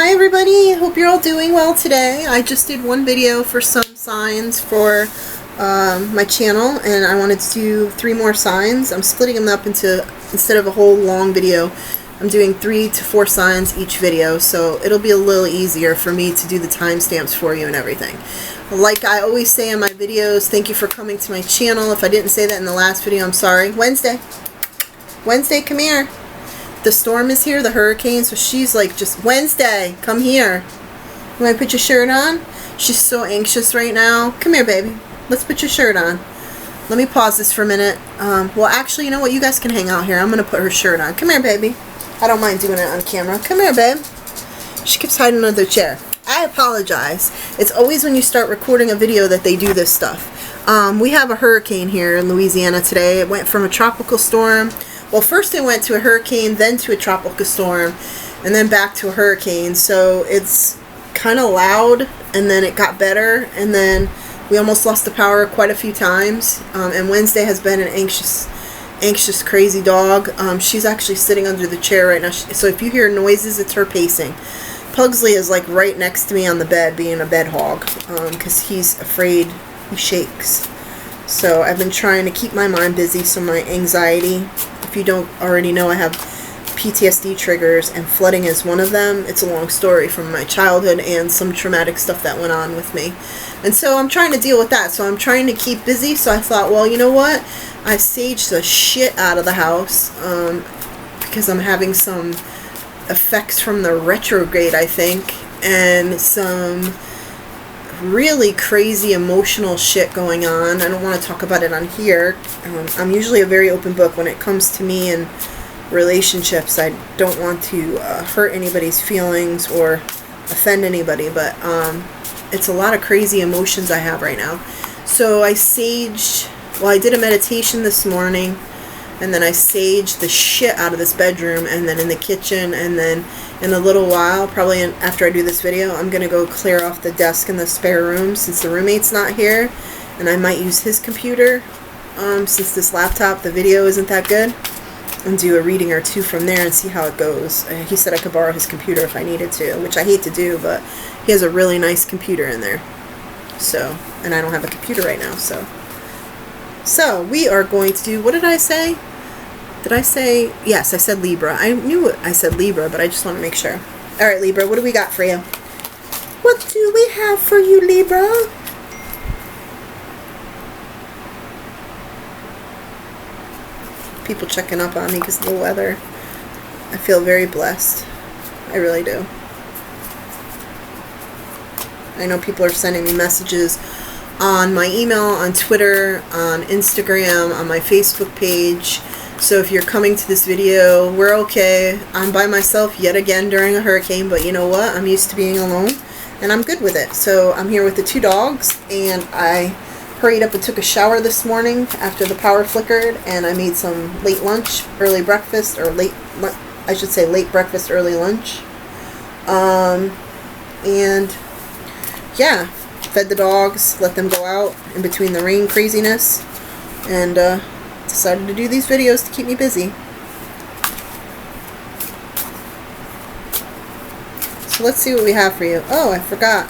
Hi everybody, hope you're all doing well today. I just did one video for some signs for my channel, and I wanted to do 3 more signs. I'm splitting them up into, instead of a whole long video, I'm doing 3 to 4 signs each video, so it'll be a little easier for me to do the timestamps for you and everything. Like I always say in my videos, thank you for coming to my channel. If I didn't say that in the last video, I'm sorry. Wednesday, come here. The storm is here, the hurricane, so she's like, just Wednesday, come here. You want to put your shirt on? She's so anxious right now. Come here, baby. Let's put your shirt on. Let me pause this for a minute. Well, actually, you know what? You guys can hang out here. I'm going to put her shirt on. Come here, baby. I don't mind doing it on camera. Come here, babe. She keeps hiding under the chair. I apologize. It's always when you start recording a video that they do this stuff. We have a hurricane here in Louisiana today. It went from a tropical storm. Well, first it went to a hurricane, then to a tropical storm, and then back to a hurricane. So it's kind of loud, and then it got better, and then we almost lost the power quite a few times. And Wednesday has been an anxious, crazy dog. She's actually sitting under the chair right now. So if you hear noises, it's her pacing. Pugsley is like right next to me on the bed, being a bed hog, because he's afraid he shakes. So I've been trying to keep my mind busy, so my anxiety, if you don't already know, I have PTSD triggers, and flooding is one of them. It's a long story from my childhood and some traumatic stuff that went on with me. And so I'm trying to deal with that. So I'm trying to keep busy. So I thought, well, you know what? I've saged the shit out of the house because I'm having some effects from the retrograde, I think, and some really crazy emotional shit going on. I don't want to talk about it on here. I'm usually a very open book when it comes to me and relationships. I don't want to hurt anybody's feelings or offend anybody, but it's a lot of crazy emotions I have right now. So I saged, well, I did a meditation this morning, and then I saged the shit out of this bedroom, and then in the kitchen, and then in a little while, probably after I do this video, I'm going to go clear off the desk in the spare room since the roommate's not here, and I might use his computer since this laptop, the video isn't that good, and do a reading or 2 from there and see how it goes. He said I could borrow his computer if I needed to, which I hate to do, but he has a really nice computer in there. So, and I don't have a computer right now, so we are going to do, what did I say? Did I say, yes, I said Libra. I knew I said Libra, but I just want to make sure. All right, Libra, what do we got for you? What do we have for you, Libra? People checking up on me because of the weather. I feel very blessed. I really do. I know people are sending me messages on my email, on Twitter, on Instagram, on my Facebook page. So if you're coming to this video, we're okay. I'm by myself yet again during a hurricane, but you know what? I'm used to being alone, and I'm good with it. So I'm here with the 2 dogs, and I hurried up and took a shower this morning after the power flickered, and I made some late lunch, early breakfast, or late breakfast, early lunch. And yeah, fed the dogs, let them go out in between the rain craziness, and decided to do these videos to keep me busy. So let's see what we have for you. Oh, I forgot.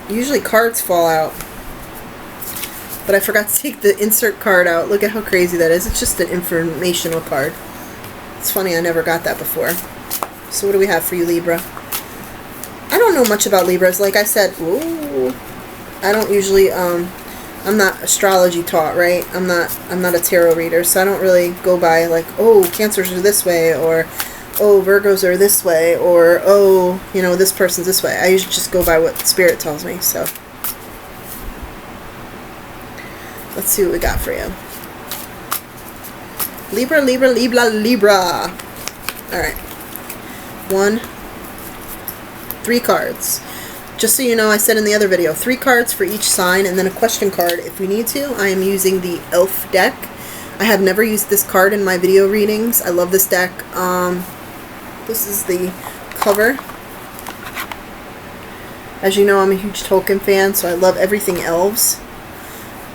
Usually cards fall out, but I forgot to take the insert card out. Look at how crazy that is. It's just an informational card. It's funny, I never got that before. So what do we have for you, Libra? I don't know much about Libras. Like I said, ooh, I don't usually, I'm not astrology taught, right? I'm not a tarot reader, so I don't really go by like, oh, Cancers are this way, or oh, Virgos are this way, or oh, you know, this person's this way. I usually just go by what Spirit tells me, so. Let's see what we got for you. Libra, Libra, Libra, Libra. Alright. 3 cards. Just so you know, I said in the other video, 3 cards for each sign, and then a question card if we need to. I am using the Elf deck. I have never used this card in my video readings. I love this deck. This is the cover. As you know, I'm a huge Tolkien fan, so I love everything elves.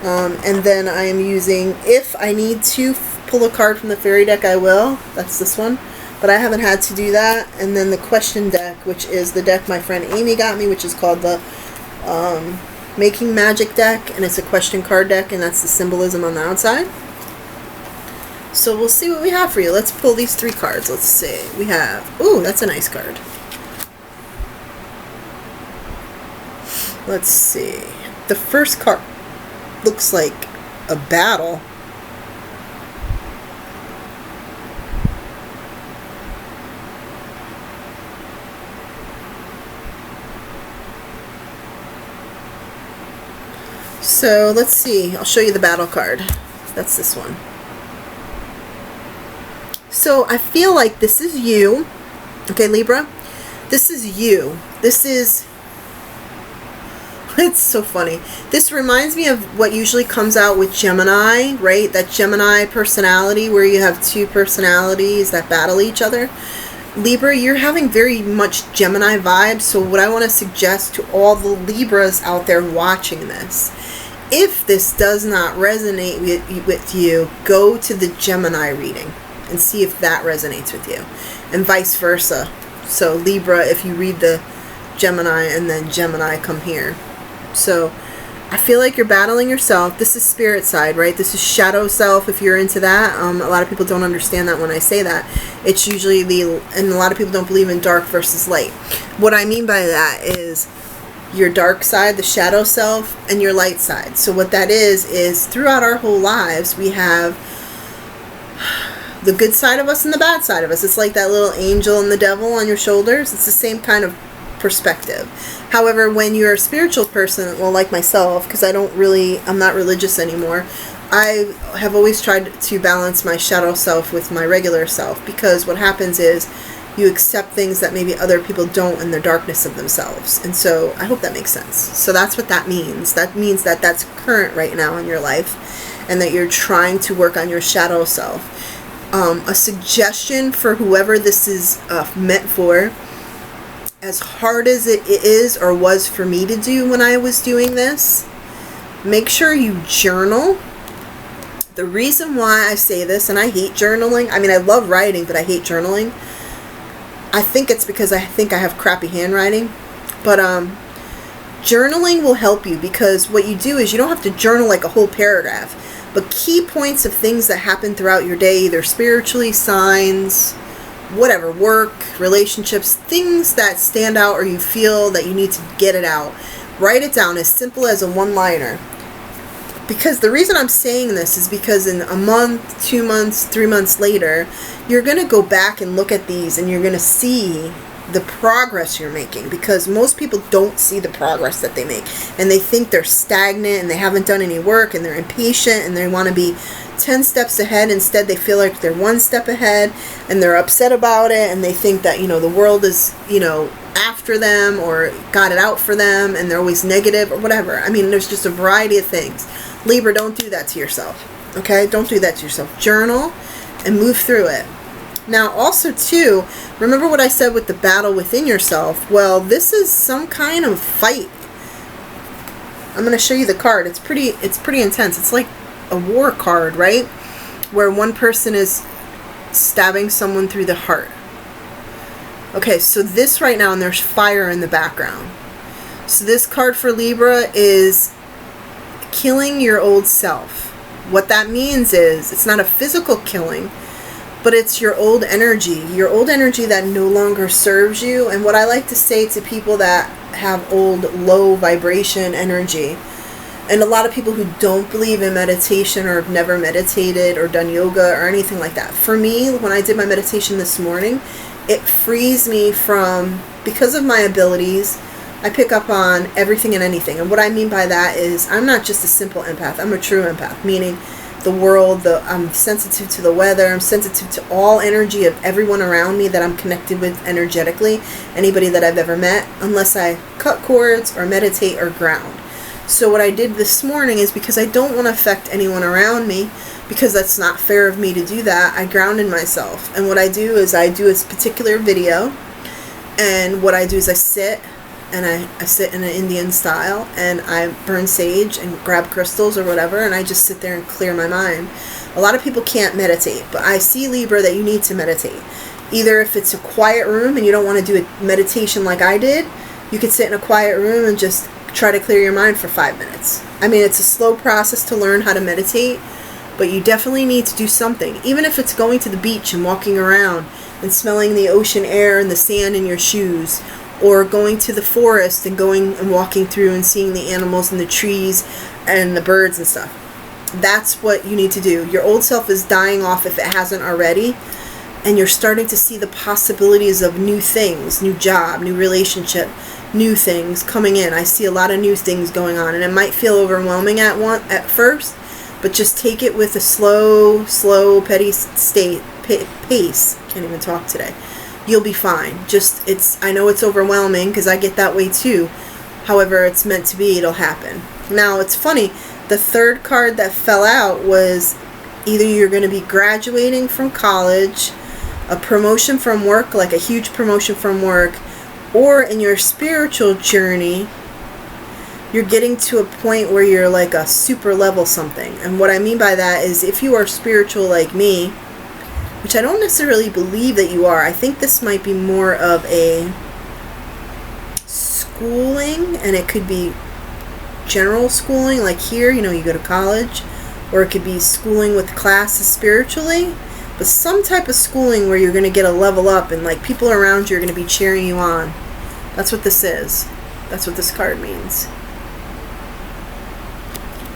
And then I am using, if I need to pull a card from the fairy deck, I will. That's this one. but I haven't had to do that. And then the question deck, which is the deck my friend Amy got me, which is called the Making Magic deck, and it's a question card deck, and that's the symbolism on the outside. So we'll see what we have for you. Let's pull these 3 cards. Let's see. We have, ooh, that's a nice card. Let's see. The first card looks like a battle. So let's see. I'll show you the battle card. That's this one. So I feel like this is you. Okay, Libra? This is you. This is... It's so funny. This reminds me of what usually comes out with Gemini, right? That Gemini personality where you have 2 personalities that battle each other. Libra, you're having very much Gemini vibes. So what I want to suggest to all the Libras out there watching this, if this does not resonate with you, go to the Gemini reading and see if that resonates with you, and vice versa. So Libra, if you read the Gemini and then Gemini come here. So I feel like you're battling yourself. This is spirit side, right? This is shadow self, if you're into that. A lot of people don't understand that when I say that. It's usually and a lot of people don't believe in dark versus light. What I mean by that is your dark side, the shadow self, and your light side. So what that is throughout our whole lives, we have the good side of us and the bad side of us. It's like that little angel and the devil on your shoulders. It's the same kind of perspective. However, when you're a spiritual person, well, like myself, because I'm not religious anymore, I have always tried to balance my shadow self with my regular self, because what happens is you accept things that maybe other people don't in the darkness of themselves. And so I hope that makes sense. So that's what that means. That means that that's current right now in your life, and that you're trying to work on your shadow self. A suggestion for whoever this is meant for, as hard as it is or was for me to do when I was doing this, make sure you journal. The reason why I say this, and I hate journaling, I mean, I love writing, but I hate journaling. I think it's because I think I have crappy handwriting. But journaling will help you, because what you do is you don't have to journal like a whole paragraph, but key points of things that happen throughout your day, either spiritually, signs, whatever, work, relationships, things that stand out or you feel that you need to get it out. Write it down, as simple as a one-liner. Because the reason I'm saying this is because in a month, 2 months, 3 months later, you're going to go back and look at these, and you're going to see the progress you're making, because most people don't see the progress that they make, and they think they're stagnant and they haven't done any work, and they're impatient and they want to be 10 steps ahead. Instead, they feel like they're 1 step ahead, and they're upset about it, and they think that, the world is, after them or got it out for them, and they're always negative or whatever. I mean, there's just a variety of things. Libra, don't do that to yourself. Okay? Don't do that to yourself. Journal and move through it. Now, also, too, remember what I said with the battle within yourself? Well, this is some kind of fight. I'm going to show you the card. It's pretty intense. It's like a war card, right? Where one person is stabbing someone through the heart. Okay, so this right now, and there's fire in the background. So this card for Libra is killing your old self. What that means is, it's not a physical killing, but it's your old energy that no longer serves you. And what I like to say to people that have old low vibration energy, and a lot of people who don't believe in meditation or have never meditated or done yoga or anything like that. For me, when I did my meditation this morning, it frees me from, because of my abilities, I pick up on everything and anything. And what I mean by that is, I'm not just a simple empath, I'm a true empath, meaning the world, I'm sensitive to the weather, I'm sensitive to all energy of everyone around me that I'm connected with energetically, anybody that I've ever met, unless I cut cords or meditate or ground. So what I did this morning is, because I don't want to affect anyone around me, because that's not fair of me to do that, I grounded myself. And what I do is, I do a particular video, and what I do is I sit, and I sit in an Indian style, and I burn sage and grab crystals or whatever, and I just sit there and clear my mind. A lot of people can't meditate, but I see, Libra, that you need to meditate. Either if it's a quiet room and you don't want to do a meditation like I did, you could sit in a quiet room and just try to clear your mind for 5 minutes. I mean, it's a slow process to learn how to meditate, but you definitely need to do something. Even if it's going to the beach and walking around and smelling the ocean air and the sand in your shoes, or going to the forest and going and walking through and seeing the animals and the trees and the birds and stuff. That's what you need to do. Your old self is dying off if it hasn't already, and you're starting to see the possibilities of new things, new job, new relationship, new things coming in. I see a lot of new things going on, and it might feel overwhelming at first, but just take it with a slow, petty pace. Can't even talk today. You'll be fine. I know it's overwhelming because I get that way too. However, it's meant to be. It'll happen. Now, it's funny. The third card that fell out was either you're going to be graduating from college, a promotion from work, like a huge promotion from work, or in your spiritual journey, you're getting to a point where you're like a super level something. And what I mean by that is if you are spiritual like me, which I don't necessarily believe that you are, I think this might be more of a schooling, and it could be general schooling, like here, you go to college, or it could be schooling with classes spiritually, but some type of schooling where you're going to get a level up and like people around you are going to be cheering you on. That's what this is. That's what this card means.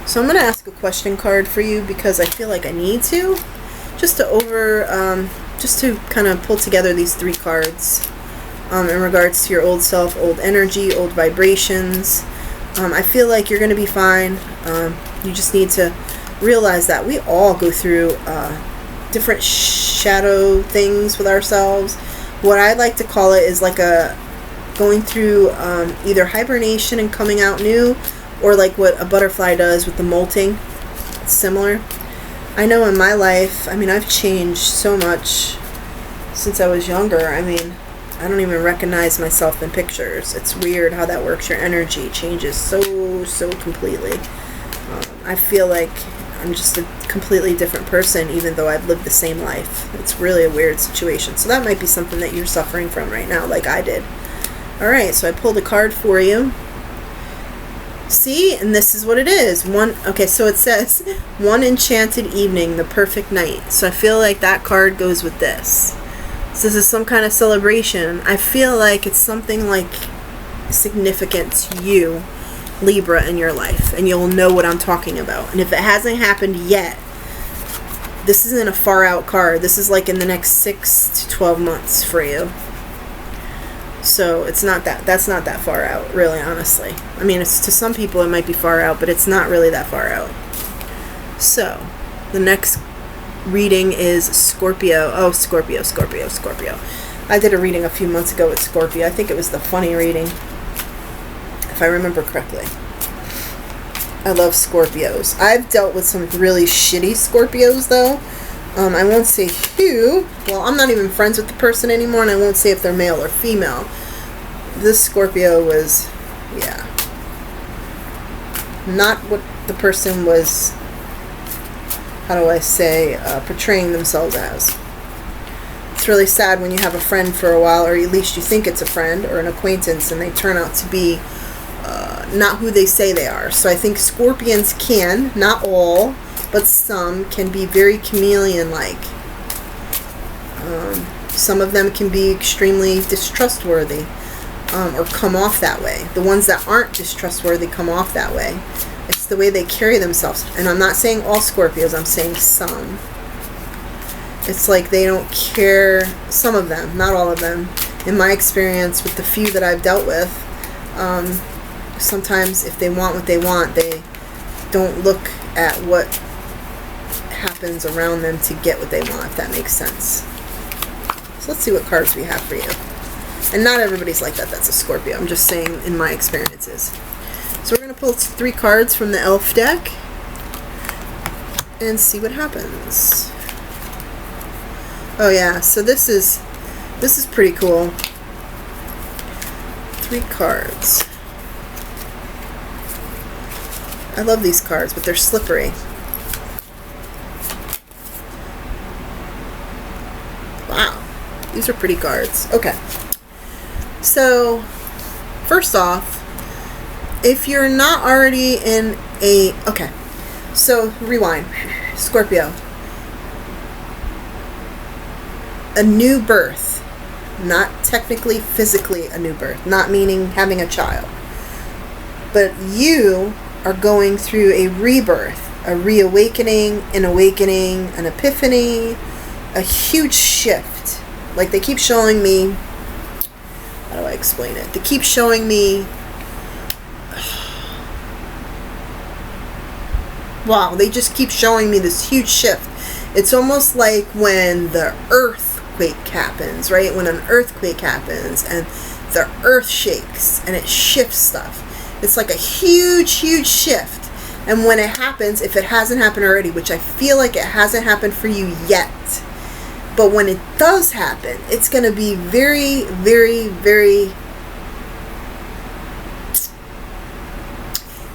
So I'm going to ask a question card for you because I feel like I need to, just to kind of pull together these 3 cards in regards to your old self, old energy, old vibrations. I feel like you're going to be fine. You just need to realize that we all go through different shadow things with ourselves. What I like to call it is like going through either hibernation and coming out new, or like what a butterfly does with the molting. It's similar. I know in my life, I've changed so much since I was younger. I don't even recognize myself in pictures. It's weird how that works. Your energy changes so completely. I feel like I'm just a completely different person, even though I've lived the same life. It's really a weird situation. So that might be something that you're suffering from right now, like I did. Alright, so I pulled a card for you. See, and this is what it is. Okay, so it says, one enchanted evening, the perfect night. So I feel like that card goes with this. So this is some kind of celebration. I feel like it's something like significant to you, Libra, in your life, and you'll know what I'm talking about. And if it hasn't happened yet, this isn't a far out card. This is like in the next 6 to 12 months for you. So that's not that far out, really, honestly. It's, to some people it might be far out, but it's not really that far out. So the next reading is Scorpio. Oh, Scorpio. I did a reading a few months ago with Scorpio. I think it was the funny reading, if I remember correctly. I love Scorpios. I've dealt with some really shitty Scorpios, though. I won't say who. Well, I'm not even friends with the person anymore, and I won't say if they're male or female. This Scorpio was, yeah, not what the person was, how do I say, portraying themselves as. It's really sad when you have a friend for a while, or at least you think it's a friend or an acquaintance, and they turn out to be not who they say they are. So I think Scorpions can, not all, but some can be very chameleon-like. Some of them can be extremely distrustworthy, or come off that way. The ones that aren't distrustworthy come off that way. It's the way they carry themselves. And I'm not saying all Scorpios, I'm saying some. It's like they don't care, some of them, not all of them. In my experience with the few that I've dealt with, sometimes if they want what they want, they don't look at what happens around them to get what they want, if that makes sense. So let's see what cards we have for you. And not everybody's like that. That's a Scorpio. I'm just saying in my experiences. So we're going to pull 3 cards from the elf deck and see what happens. Oh yeah, so this is pretty cool. 3 cards. I love these cards, but they're slippery. Wow. These are pretty cards. Okay. So, first off, if you're not already in a... Okay. So, rewind. Scorpio. A new birth. Not technically, physically a new birth. Not meaning having a child. But you are going through a rebirth. A reawakening, an awakening, an epiphany. A huge shift. Like they keep showing me... How do I explain it? They keep showing me... Wow, they just keep showing me this huge shift. It's almost like when the earthquake happens, right? When an earthquake happens and the earth shakes and it shifts stuff. It's like a huge, huge shift. And when it happens, if it hasn't happened already, which I feel like it hasn't happened for you yet, but when it does happen, it's going to be very, very, very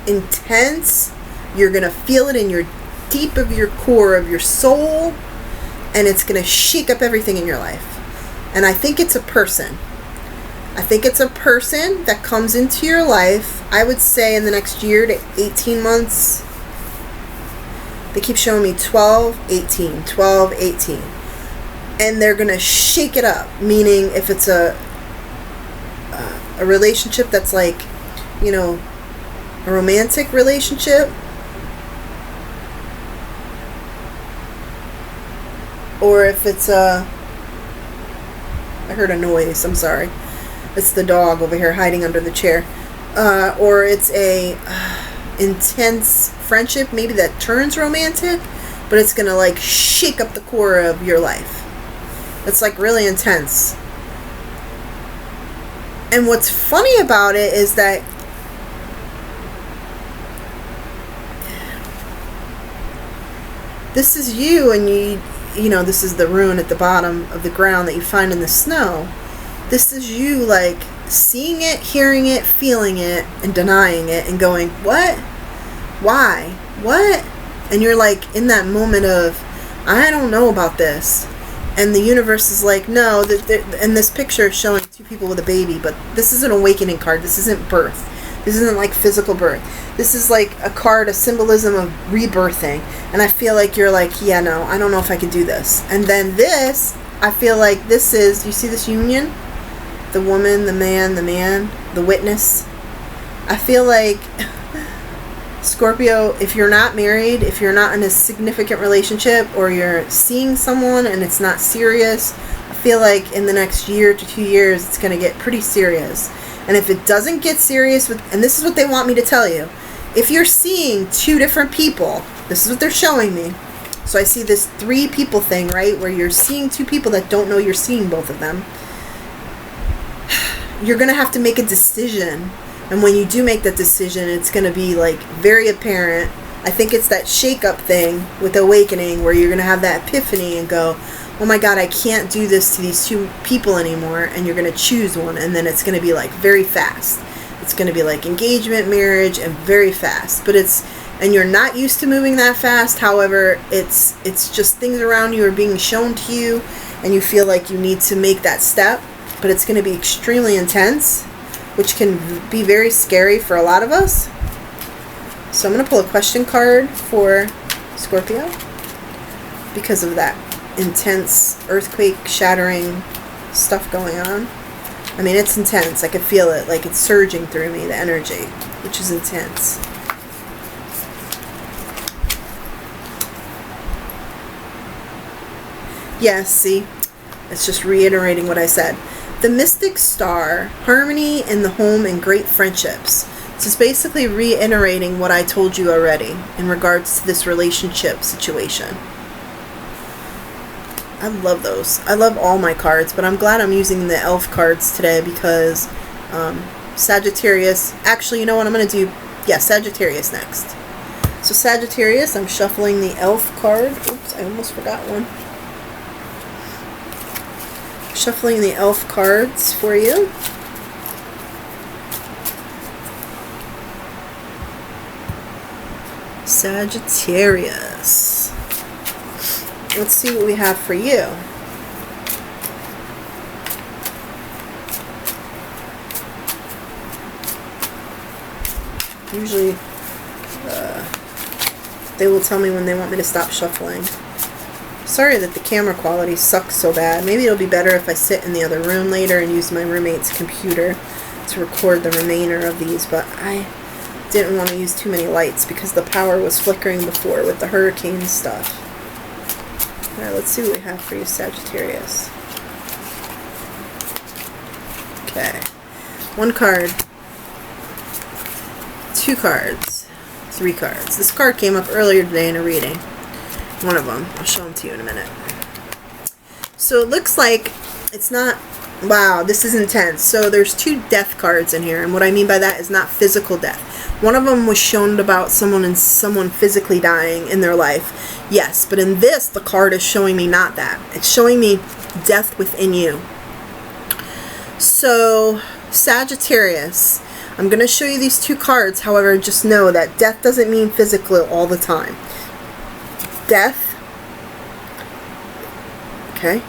intense. You're going to feel it in your deep of your core of your soul, and it's going to shake up everything in your life. And I think it's a person. I think it's a person that comes into your life, I would say in the next year to 18 months. They keep showing me 12, 18, 12, 18. And they're going to shake it up, meaning if it's a relationship that's like, you know, a romantic relationship, or if it's a... I heard a noise, I'm sorry. It's the dog over here hiding under the chair. Or it's a intense friendship, maybe that turns romantic, but it's going to like shake up the core of your life. It's like really intense. And what's funny about it is that this is you, and you know, this is the ruin at the bottom of the ground that you find in the snow. This is you, like, seeing it, hearing it, feeling it, and denying it, and going, what? Why? What? And you're, like, in that moment of, I don't know about this. And the universe is like, no, and this picture is showing two people with a baby, but this is an awakening card. This isn't birth. This isn't, like, physical birth. This is, like, a card, a symbolism of rebirthing. And I feel like you're like, yeah, no, I don't know if I can do this. And then this, I feel like this is, you see this union? The woman, the man, the witness. I feel like, Scorpio, if you're not married, if you're not in a significant relationship, or you're seeing someone and it's not serious, I feel like in the next year to 2 years, it's going to get pretty serious. And if it doesn't get serious, and this is what they want me to tell you, if you're seeing two different people, this is what they're showing me. So I see this 3 people thing, right, where you're seeing 2 people that don't know you're seeing both of them. You're going to have to make a decision. And when you do make that decision, it's going to be like very apparent. I think it's that shake-up thing with awakening where you're going to have that epiphany and go, oh my God, I can't do this to these 2 people anymore. And you're going to choose one. And then it's going to be like very fast. It's going to be like engagement, marriage, and very fast. But it's, and you're not used to moving that fast. However, it's just things around you are being shown to you. And you feel like you need to make that step. But it's going to be extremely intense, which can be very scary for a lot of us. So I'm going to pull a question card for Scorpio because of that intense earthquake shattering stuff going on. I mean, it's intense. I can feel it, like it's surging through me, the energy, which is intense. Yes, see? It's just reiterating what I said. The mystic star, harmony in the home and great friendships. So it's basically reiterating what I told you already in regards to this relationship situation. I love those. I love all my cards, but I'm glad I'm using the elf cards today because Sagittarius, actually, you know what I'm going to do? Yeah, Sagittarius next. So Sagittarius, I'm shuffling the elf card. Oops, I almost forgot one. Shuffling the elf cards for you. Sagittarius. Let's see what we have for you. Usually they will tell me when they want me to stop shuffling. Sorry that the camera quality sucks so bad. Maybe it'll be better if I sit in the other room later and use my roommate's computer to record the remainder of these, but I didn't want to use too many lights because the power was flickering before with the hurricane stuff. Alright, let's see what we have for you, Sagittarius. Okay. 1 card. 2 cards. 3 cards. This card came up earlier today in a reading. One of them. I'll show them to you in a minute. So it looks like it's not... Wow, this is intense. So there's 2 death cards in here, and what I mean by that is not physical death. One of them was shown about someone physically dying in their life. Yes, but in this, the card is showing me not that. It's showing me death within you. So, Sagittarius, I'm going to show you these 2 cards. However, just know that death doesn't mean physical all the time. Death. Okay.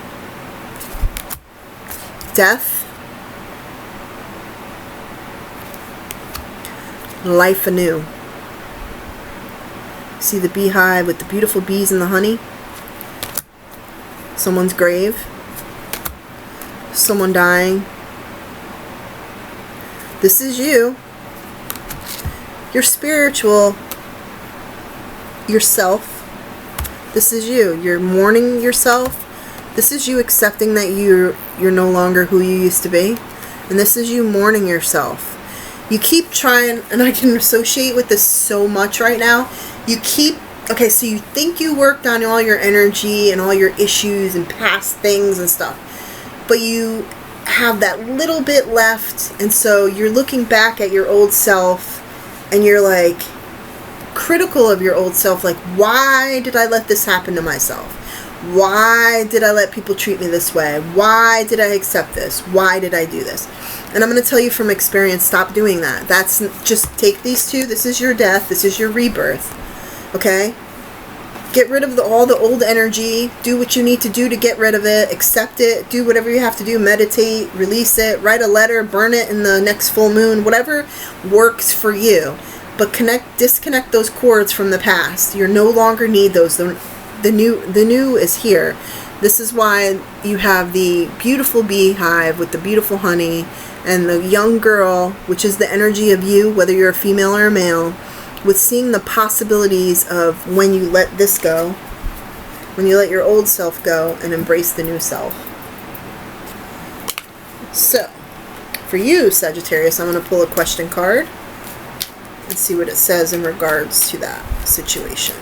Death. Life anew. See the beehive with the beautiful bees and the honey? Someone's grave. Someone dying. This is you. You're spiritual. Yourself. This is you. You're mourning yourself. This is you accepting that you're no longer who you used to be. And this is you mourning yourself. You keep trying, and I can associate with this so much right now. You keep, okay, so you think you worked on all your energy and all your issues and past things and stuff. But you have that little bit left, and so you're looking back at your old self, and you're like, critical of your old self, like, why did I let this happen to myself? Why did I let people treat me this way? Why did I accept this? Why did I do this? And I'm going to tell you from experience, stop doing that. That's just take these 2. This is your death. This is your rebirth. Okay? Get rid of all the old energy. Do what you need to do to get rid of it. Accept it. Do whatever you have to do. Meditate. Release it. Write a letter. Burn it in the next full moon. Whatever works for you. But disconnect those cords from the past. You no longer need those. The new is here. This is why you have the beautiful beehive with the beautiful honey and the young girl, which is the energy of you, whether you're a female or a male, with seeing the possibilities of when you let this go, when you let your old self go and embrace the new self. So, for you, Sagittarius, I'm going to pull a question card and see what it says in regards to that situation.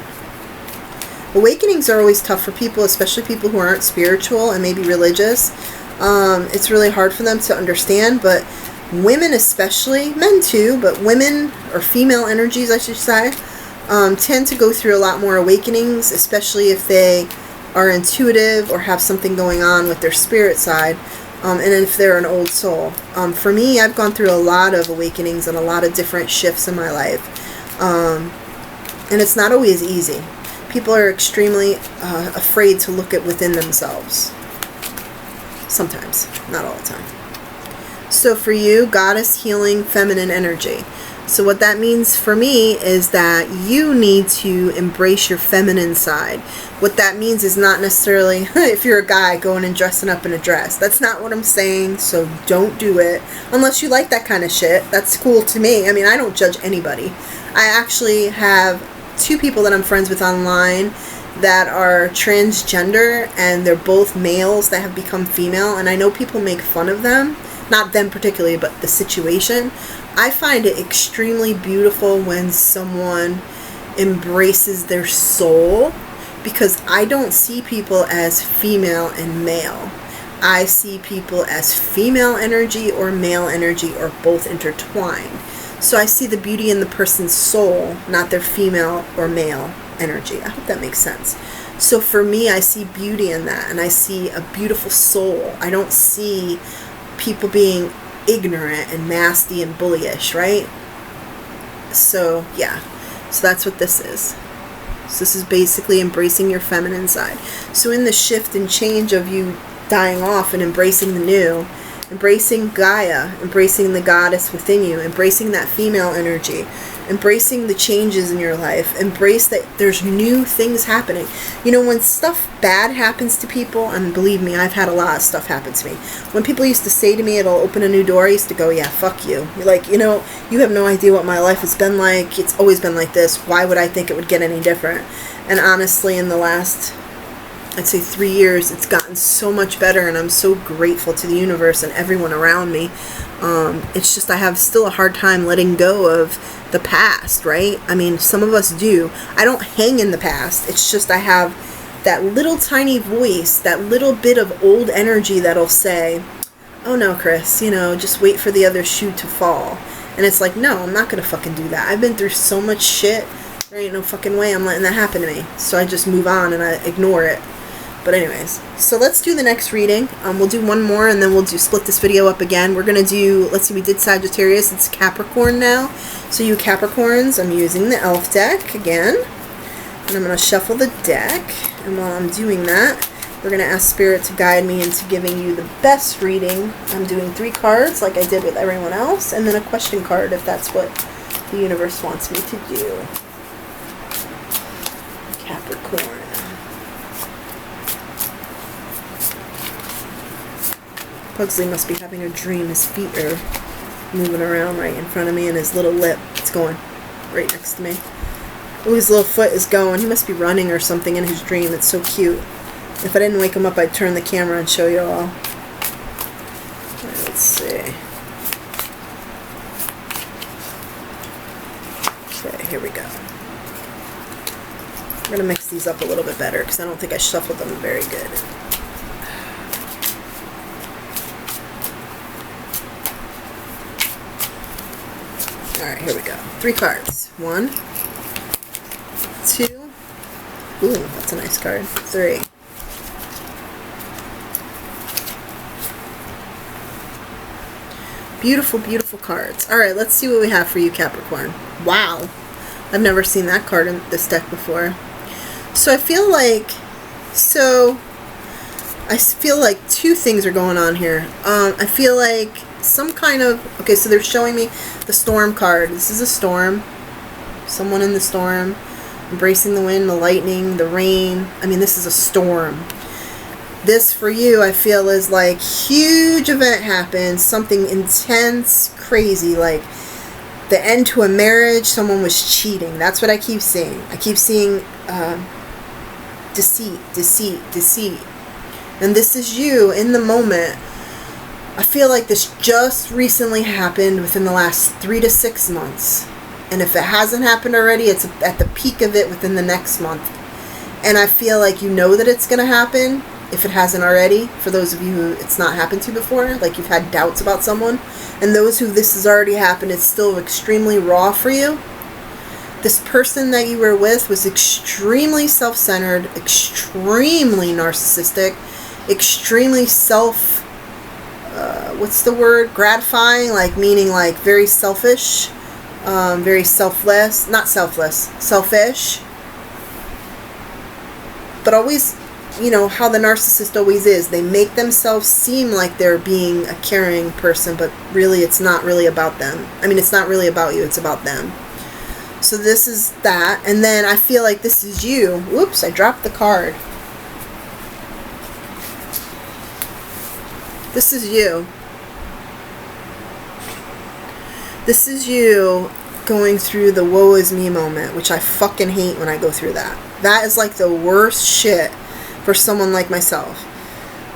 Awakenings are always tough for people, especially people who aren't spiritual and maybe religious. It's really hard for them to understand, but women especially, men too, but women, or female energies I should say, tend to go through a lot more awakenings, especially if they are intuitive or have something going on with their spirit side, and if they're an old soul. For me, I've gone through a lot of awakenings and a lot of different shifts in my life, and it's not always easy. People are extremely afraid to look at within themselves. Sometimes, not all the time. So for you, goddess, healing, feminine energy. So what that means for me is that you need to embrace your feminine side. What that means is not necessarily, if you're a guy, going and dressing up in a dress. That's not what I'm saying, so don't do it. Unless you like that kind of shit. That's cool to me. I mean, I don't judge anybody. I actually have 2 people that I'm friends with online that are transgender, and they're both males that have become female, and I know people make fun of them, not them particularly, but the situation. I find it extremely beautiful when someone embraces their soul, because I don't see people as female and male. I see people as female energy or male energy, or both intertwined. So I see the beauty in the person's soul, not their female or male energy. I hope that makes sense. So for me, I see beauty in that, and I see a beautiful soul. I don't see people being ignorant and nasty and bullyish, right? So yeah, so that's what this is. So this is basically embracing your feminine side. So in the shift and change of you dying off and embracing the new, embracing Gaia, embracing the goddess within you, embracing that female energy, embracing the changes in your life, embrace that there's new things happening. You know, when stuff bad happens to people, and believe me, I've had a lot of stuff happen to me. When people used to say to me, it'll open a new door, I used to go, yeah, fuck you. You're like, you know, you have no idea what my life has been like. It's always been like this. Why would I think it would get any different? And honestly, in the last, I'd say 3 years, it's gotten so much better, and I'm so grateful to the universe and everyone around me. It's just I have still a hard time letting go of the past, right? I mean, some of us do. I don't hang in the past. It's just I have that little tiny voice, that little bit of old energy that'll say, oh no, Chris, you know, just wait for the other shoe to fall. And it's like, no, I'm not going to fucking do that. I've been through so much shit. There ain't no fucking way I'm letting that happen to me. So I just move on and I ignore it. But anyways, so let's do the next reading. We'll do one more and then we'll split this video up again. We're going to do, let's see, we did Sagittarius. It's Capricorn now. So you Capricorns, I'm using the elf deck again. And I'm going to shuffle the deck. And while I'm doing that, we're going to ask Spirit to guide me into giving you the best reading. I'm doing 3 cards like I did with everyone else. And then a question card if that's what the universe wants me to do. Capricorn. Pugsley must be having a dream. His feet are moving around right in front of me, and his little lip, it's going right next to me. Oh, his little foot is going. He must be running or something in his dream. It's so cute. If I didn't wake him up, I'd turn the camera and show you all. Right, let's see. Okay, here we go. I'm going to mix these up a little bit better because I don't think I shuffled them very good. Alright, here we go. 3 cards. 1, 2. Ooh, that's a nice card. 3. Beautiful, beautiful cards. Alright, let's see what we have for you, Capricorn. Wow. I've never seen that card in this deck before. So I feel like 2 things are going on here. I feel like some kind of, okay, so they're showing me the storm card. This is a storm. Someone in the storm, embracing the wind, the lightning, the rain. I mean, this is a storm. This for you, I feel, is like huge event happens, something intense, crazy, like the end to a marriage, someone was cheating. That's what I keep seeing. I keep seeing deceit, deceit, deceit. And this is you in the moment. I feel like this just recently happened within the last 3 to 6 months. And if it hasn't happened already, it's at the peak of it within the next month. And I feel like you know that it's going to happen if it hasn't already. For those of you who it's not happened to before, like you've had doubts about someone. And those who this has already happened, it's still extremely raw for you. This person that you were with was extremely self-centered, extremely narcissistic, extremely what's the word? Gratifying, like meaning like very selfish, very selfless, not selfless, selfish. But always, you know, how the narcissist always is. They make themselves seem like they're being a caring person, but really it's not really about them. I mean, it's not really about you, it's about them. So this is that. And then I feel like this is you. Whoops, I dropped the card. This is you. This is you going through the woe is me moment, which I fucking hate when I go through that. That is like the worst shit for someone like myself.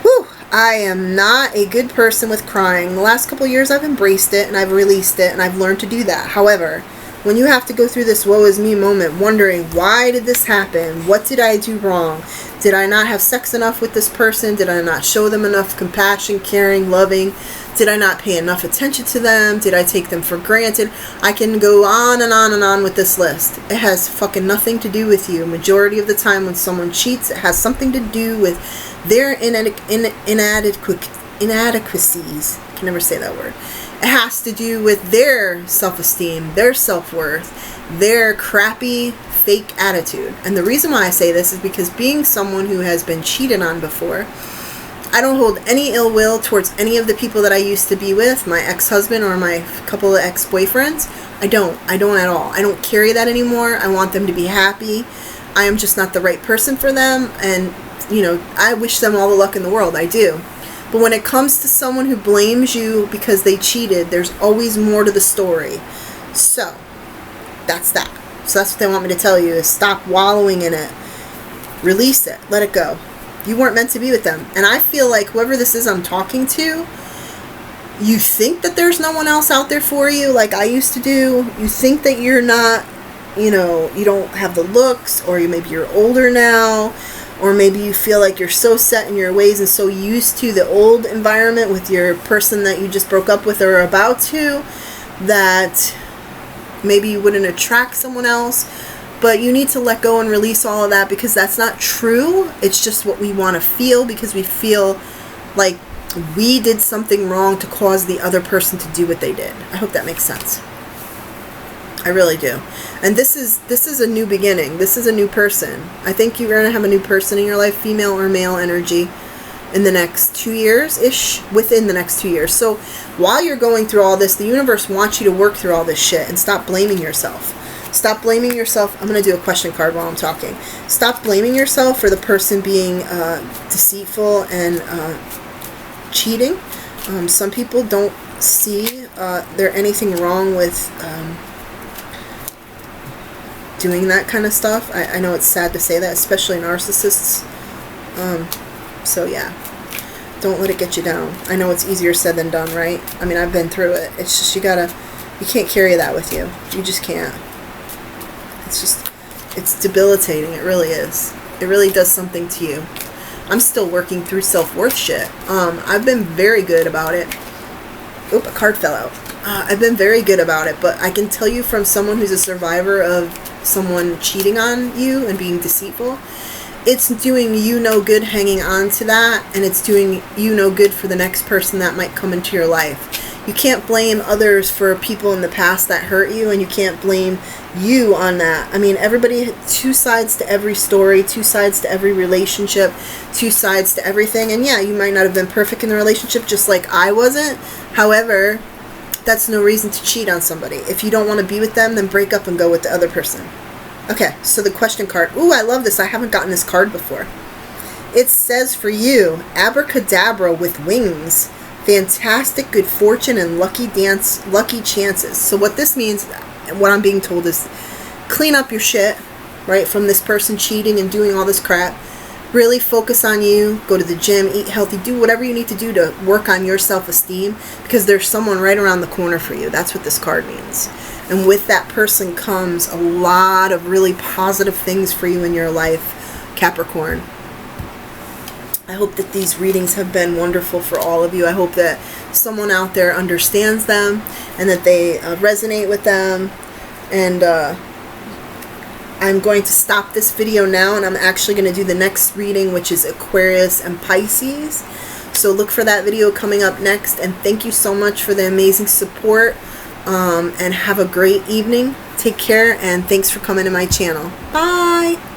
Whew, I am not a good person with crying. The last couple of years I've embraced it and I've released it and I've learned to do that. However, when you have to go through this woe is me moment wondering, why did this happen? What did I do wrong? Did I not have sex enough with this person? Did I not show them enough compassion, caring, loving? Did I not pay enough attention to them? Did I take them for granted? I can go on and on and on with this list. It has fucking nothing to do with you. Majority of the time when someone cheats, it has something to do with their inadequacies. I can never say that word. It has to do with their self-esteem, their self-worth, their crappy, fake attitude. And the reason why I say this is because being someone who has been cheated on before, I don't hold any ill will towards any of the people that I used to be with, my ex-husband or my couple of ex-boyfriends. I don't at all. I don't carry that anymore. I want them to be happy. I am just not the right person for them, and you know, I wish them all the luck in the world. I do. But when it comes to someone who blames you because they cheated, there's always more to the story. So that's that. So that's what they want me to tell you, is stop wallowing in it. Release it. Let it go. You weren't meant to be with them. And I feel like whoever this is I'm talking to, you think that there's no one else out there for you like I used to do. You think that you're not, you know, you don't have the looks, or maybe you're older now, or maybe you feel like you're so set in your ways and so used to the old environment with your person that you just broke up with or are about to, that maybe you wouldn't attract someone else. But you need to let go and release all of that, because that's not true. It's just what we want to feel, because we feel like we did something wrong to cause the other person to do what they did. I hope that makes sense. I really do. And this is a new beginning. This is a new person. I think you're going to have a new person in your life, female or male energy, in the next 2 years-ish, within the next 2 years. So while you're going through all this, the universe wants you to work through all this shit and stop blaming yourself. Stop blaming yourself. I'm going to do a question card while I'm talking. Stop blaming yourself for the person being deceitful and cheating. Some people don't see there anything wrong with doing that kind of stuff. I know it's sad to say that, especially narcissists. So yeah, don't let it get you down. I know it's easier said than done, right? I mean, I've been through it. It's just you can't carry that with you. You just can't. It's debilitating. It really is. It really does something to you. I'm still working through self-worth shit. I've been very good about it. Oop, a card fell out. I've been very good about it, but I can tell you from someone who's a survivor of someone cheating on you and being deceitful, it's doing you no good hanging on to that, and it's doing you no good for the next person that might come into your life. You can't blame others for people in the past that hurt you, and you can't blame you on that. I mean, everybody, two sides to every story, two sides to every relationship, two sides to everything. And yeah, you might not have been perfect in the relationship, just like I wasn't. However, that's no reason to cheat on somebody. If you don't want to be with them, then break up and go with the other person. Okay, so the question card. Ooh, I love this. I haven't gotten this card before. It says for you, abracadabra with wings. Fantastic good fortune and lucky chances. So what this means, what I'm being told, is clean up your shit, right, from this person cheating and doing all this crap. Really focus on you. Go to the gym, eat healthy, do whatever you need to do to work on your self-esteem, because there's someone right around the corner for you. That's what this card means. And with that person comes a lot of really positive things for you in your life, Capricorn. I hope that these readings have been wonderful for all of you. I hope that someone out there understands them and that they resonate with them. And I'm going to stop this video now, and I'm actually going to do the next reading, which is Aquarius and Pisces. So look for that video coming up next. And thank you so much for the amazing support. And have a great evening. Take care, and thanks for coming to my channel. Bye!